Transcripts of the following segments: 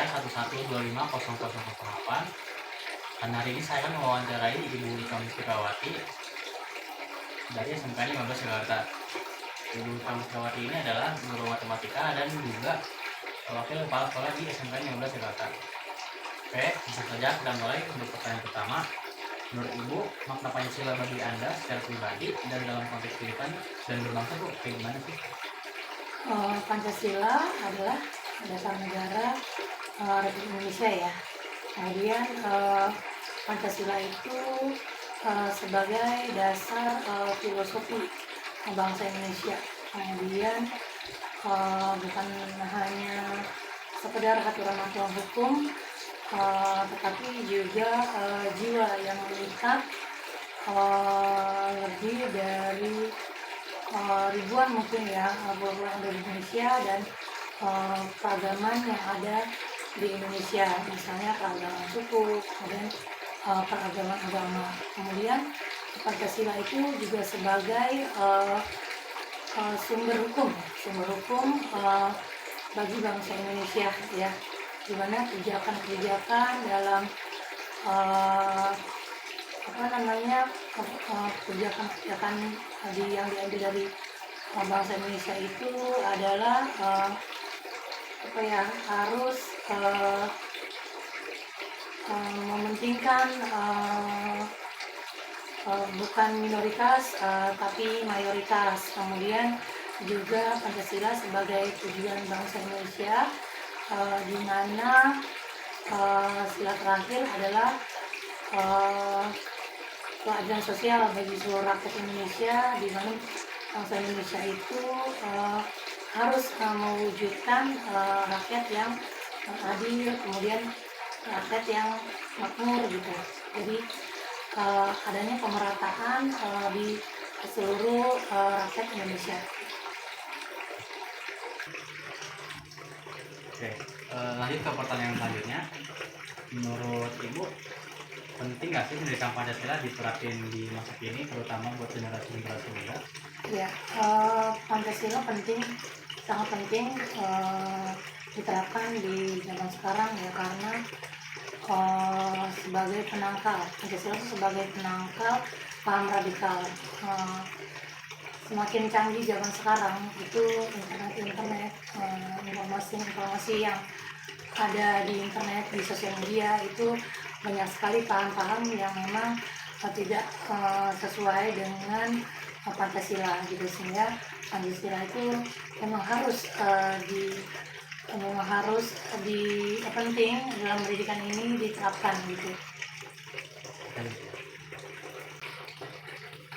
1125008. Dan hari ini saya akan mewawancarai Ibu Ika Mustikawati dari SMK 15 Jakarta. Ibu Ika Mustikawati ini adalah guru matematika dan juga wakil kepala sekolah di SMK 15 Jakarta. Oke, bisa saja kita mulai untuk pertanyaan pertama. Menurut Ibu, makna Pancasila bagi Anda secara pribadi dan dalam konteks kehidupan dan berbangsa itu kayak gimana sih? Pancasila adalah dasar negara Republik Indonesia ya. Kemudian Pancasila itu sebagai dasar filosofi bangsa Indonesia. Kemudian bukan hanya sekedar aturan-aturan hukum, tetapi juga jiwa yang mengikat lebih dari ribuan mungkin ya orang dari Indonesia dan keragaman yang ada di Indonesia, misalnya keragaman suku, kemudian keragaman agama. Kemudian Pancasila itu juga sebagai sumber hukum bagi bangsa Indonesia ya, di mana kebijakan-kebijakan dalam kebijakan yang diambil dari bangsa Indonesia itu adalah harus mementingkan bukan minoritas tapi mayoritas. Kemudian juga Pancasila sebagai tujuan bangsa Indonesia, di mana sila terakhir adalah keadilan sosial bagi seluruh rakyat Indonesia, di mana bangsa Indonesia itu harus mewujudkan rakyat yang adil, kemudian rakyat yang makmur gitu. Jadi adanya pemerataan di seluruh rakyat Indonesia. Oke, lanjut ke pertanyaan selanjutnya. Menurut Ibu, penting nggak sih pendidikan Pancasila diterapin di masa kini, terutama buat generasi muda? Ya, Pancasila penting, sangat penting diterapkan di zaman sekarang ya, karena sebagai penangkal, Pancasila itu sebagai penangkal paham radikal. Semakin canggih zaman sekarang itu internet, informasi yang ada di internet, di sosial media itu banyak sekali paham-paham yang memang tidak sesuai dengan Pancasila gitu, sehingga Pancasila itu memang harus penting dalam pendidikan ini diterapkan gitu.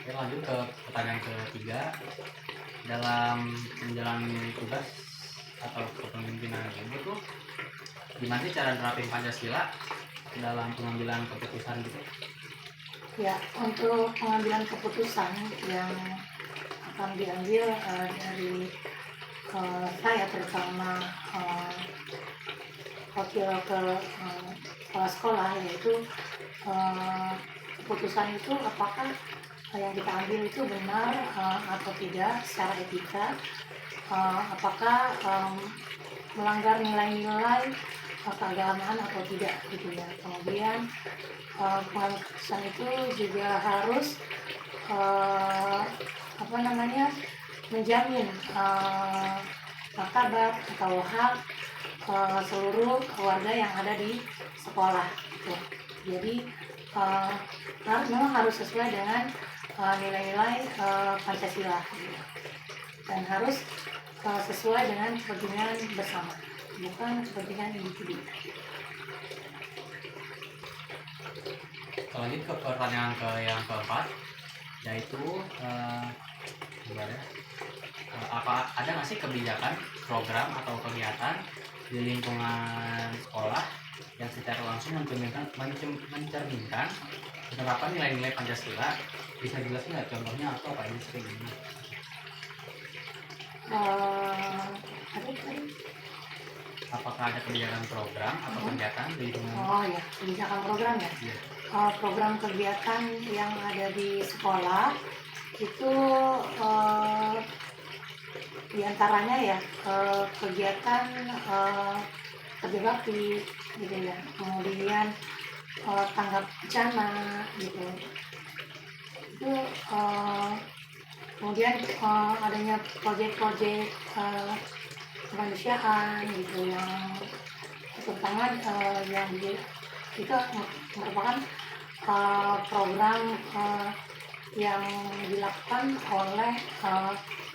Oke, lanjut ke pertanyaan ketiga. Dalam menjalani tugas atau kepemimpinan Ibu tuh gimana sih cara nerapin Pancasila dalam pengambilan keputusan gitu? Ya, untuk pengambilan keputusan yang akan diambil dari saya, terutama wakil ke kepala sekolah, yaitu keputusan itu apakah yang kita ambil itu benar atau tidak secara etika, apakah melanggar nilai-nilai keagamaan atau tidak gitu ya. Kemudian keputusan itu juga harus menjamin martabat atau hak seluruh keluarga yang ada di sekolah gitu. Jadi memang harus sesuai dengan nilai-nilai Pancasila gitu. Dan harus sesuai dengan kepentingan bersama, bukan kepentingan individu. Lanjut ke pertanyaan yang keempat, yaitu apa ada nggak sih kebijakan, program atau kegiatan di lingkungan sekolah yang secara langsung mencerminkan penerapan nilai-nilai Pancasila? Bisa jelasin nggak contohnya atau apa ini sering ini? Apakah ada kebijakan, program atau kegiatan di lingkungan? Oh ya, kebijakan program ya. Iya. Program kegiatan yang ada di sekolah itu diantaranya ya kegiatan kerja bakti gitu ya, kemudian tanggap bencana gitu. Itu kemudian adanya proyek-proyek kemanusiaan gitu yang terutama itu merupakan program yang dilakukan oleh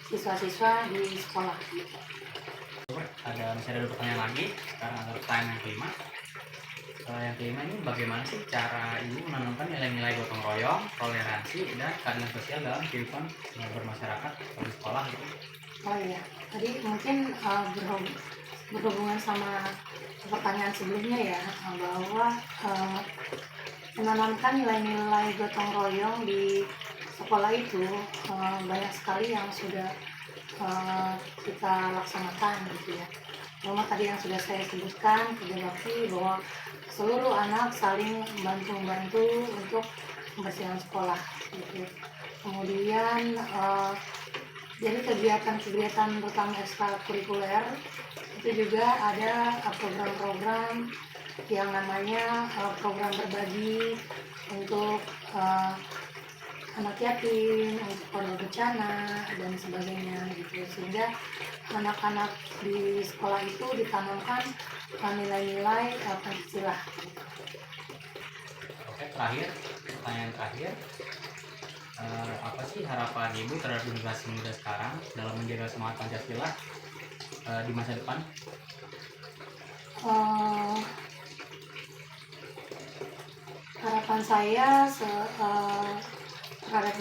siswa-siswa di sekolah. Masih ada pertanyaan lagi. Sekarang ada pertanyaan yang kelima. Yang kelima ini, bagaimana sih cara ibu menanamkan nilai-nilai gotong royong, toleransi, dan keadilan sosial dalam kehidupan bermasyarakat atau di sekolah gitu? Oh iya, tadi mungkin berhubungan sama pertanyaan sebelumnya ya, bahwa menanamkan nilai-nilai gotong royong di sekolah itu banyak sekali yang sudah kita laksanakan gitu ya. Cuma tadi yang sudah saya sebutkan, kerja bakti, bahwa seluruh anak saling membantu untuk membersihkan sekolah gitu. Kemudian jadi kegiatan-kegiatan terutama ekstrakurikuler itu juga ada program-program yang namanya program berbagi untuk anak yatim, untuk korban bencana dan sebagainya gitu, sehingga anak-anak di sekolah itu ditanamkan nilai-nilai Pancasila. Oke, pertanyaan terakhir, apa sih harapan ibu terhadap generasi muda sekarang dalam menjaga semangat Pancasila di masa depan? Harapan saya terhadap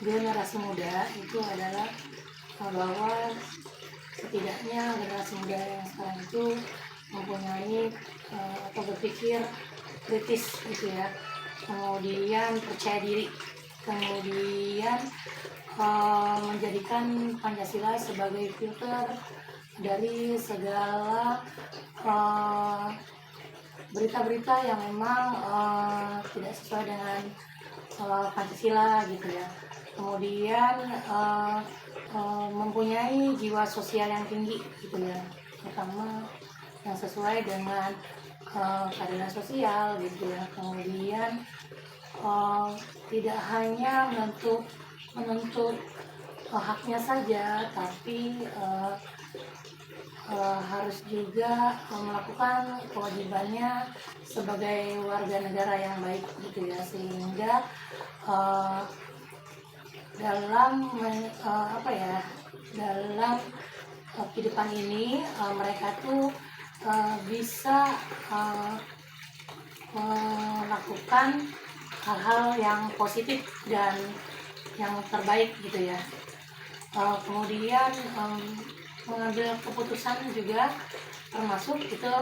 generasi muda itu adalah bahwa setidaknya generasi muda yang sekarang itu mempunyai atau berpikir kritis gitu ya, kemudian percaya diri, kemudian menjadikan Pancasila sebagai filter dari segala berita-berita yang memang tidak sesuai dengan Pancasila gitu ya. Kemudian mempunyai jiwa sosial yang tinggi gitu ya, terutama yang sesuai dengan keadilan sosial gitu ya. Kemudian tidak hanya menuntut haknya saja, tapi harus juga melakukan kewajibannya sebagai warga negara yang baik gitu ya, sehingga dalam kehidupan ini mereka tuh bisa melakukan hal-hal yang positif dan yang terbaik gitu ya. Kemudian mengambil keputusan juga termasuk itu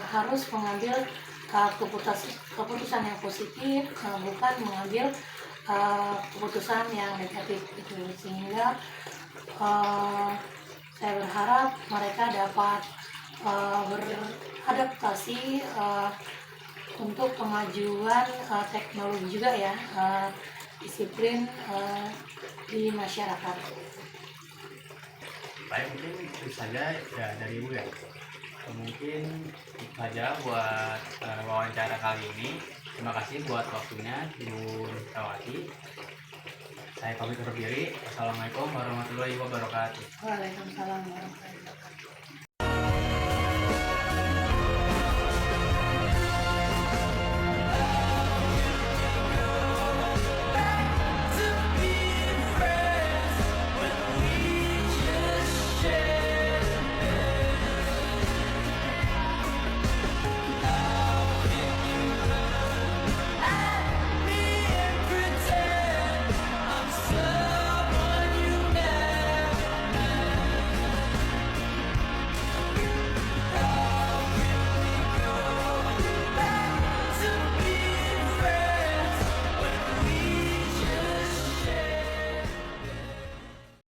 harus mengambil keputusan yang positif, bukan mengambil keputusan yang negatif gitu, sehingga saya berharap mereka dapat beradaptasi untuk kemajuan teknologi juga ya, disiplin di masyarakat. Baik, mungkin itu saja ya dari ibu ya. Mungkin itu saja buat wawancara kali ini. Terima kasih buat waktunya Ibu Rizkawati. Saya pamit undur diri. Assalamualaikum warahmatullahi wabarakatuh. Waalaikumsalam warahmatullahi wabarakatuh.